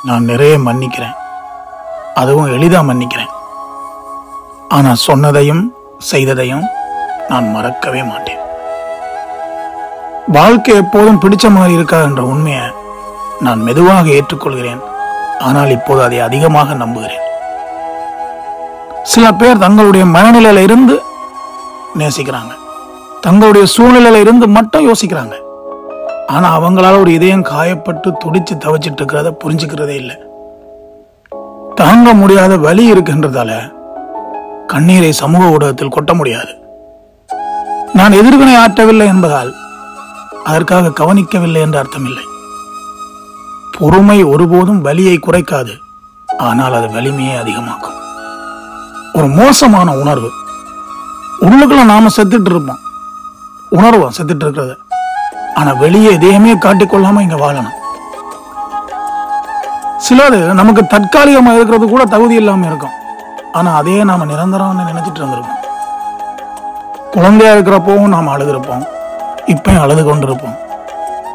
நான் நிறைய மன்னிக்கிறேன், அதுவும் எளிதா மன்னிக்கிறேன். ஆனா சொன்னதையும் செய்ததையும் நான் மறக்கவே மாட்டேன். வாழ்க்கை எப்போதும் பிடிச்ச மாதிரி இருக்காது என்ற உண்மையை நான் மெதுவாக ஏற்றுக்கொள்கிறேன். ஆனால் இப்போது அதை அதிகமாக நம்புகிறேன். சில பேர் தங்களுடைய மனநிலையில இருந்து நேசிக்கிறாங்க, தங்களுடைய சூழ்நிலையில இருந்து மட்டும் யோசிக்கிறாங்க. ஆனா அவங்களால ஒரு இதயம் காயப்பட்டு துடிச்சு தவச்சிட்டு இருக்கிறத புரிஞ்சுக்கிறதே இல்லை. தாங்க முடியாத வலி இருக்கின்றதால கண்ணீரை சமூக ஊடகத்தில் கொட்ட முடியாது. நான் எதிர்வினை ஆற்றவில்லை என்பதால் அதற்காக கவனிக்கவில்லை என்ற அர்த்தம் இல்லை. பொறுமை ஒருபோதும் வலியை குறைக்காது, ஆனால் அது வலிமையை அதிகமாக்கும். ஒரு மோசமான உணர்வு உள்ளுக்குள்ள நாம செத்துட்டு இருப்போம், உணர்வோம் செத்துட்டு இருக்கிறத. ஆனா வெளியே எதையுமே காட்டிக்கொள்ளாம இங்க வாழணும். சிலது நமக்கு தற்காலிகமா இருக்கிறது கூட தகுதி இல்லாம இருக்கும், ஆனா அதே நாம நிரந்தரம் நினைச்சிட்டு இருந்திருப்போம். குழந்தையா இருக்கிறப்பவும் நாம அழுதுருப்போம், இப்பயும் அழுது கொண்டிருப்போம்.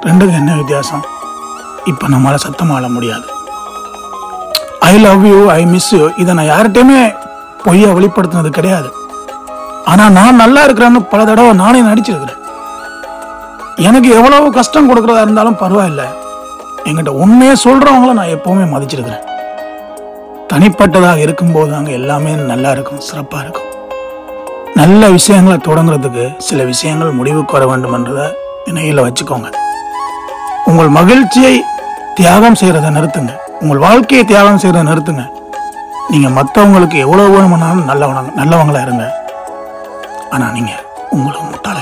ரெண்டுக்கும் என்ன வித்தியாசம்? இப்ப நம்மளால சத்தமா அழ முடியாது. I love you, I miss you, இதை நான் யார்கிட்டயுமே பொய்யா வெளிப்படுத்தினது கிடையாது. ஆனா நான் நல்லா இருக்கிறேன்னு பல தடவை நானே நடிச்சிருக்கிறேன். எனக்கு எவ்வளவு கஷ்டம் கொடுக்கறதா இருந்தாலும் பரவாயில்ல, என்கிட்ட உண்மையை சொல்றவங்கள நான் எப்பவுமே மதிச்சிருக்கிறேன். தனிப்பட்டதாக இருக்கும்போது அங்க எல்லாமே நல்லா இருக்கும், சிறப்பா இருக்கும். நல்ல விஷயங்களை தொடங்குறதுக்கு சில விஷயங்கள் முடிவுக்கு வர வேண்டும் என்றதை நினைவில் வச்சுக்கோங்க. உங்கள் மகிழ்ச்சியை தியாகம் செய்யறதை நிறுத்துங்க, உங்கள் வாழ்க்கையை தியாகம் செய்யறதை நிறுத்துங்க. நீங்க மற்றவங்களுக்கு எவ்வளவு வேணும்னாலும் நல்லவங்களா இருங்க, ஆனா நீங்க உங்களுக்கு முட்டாள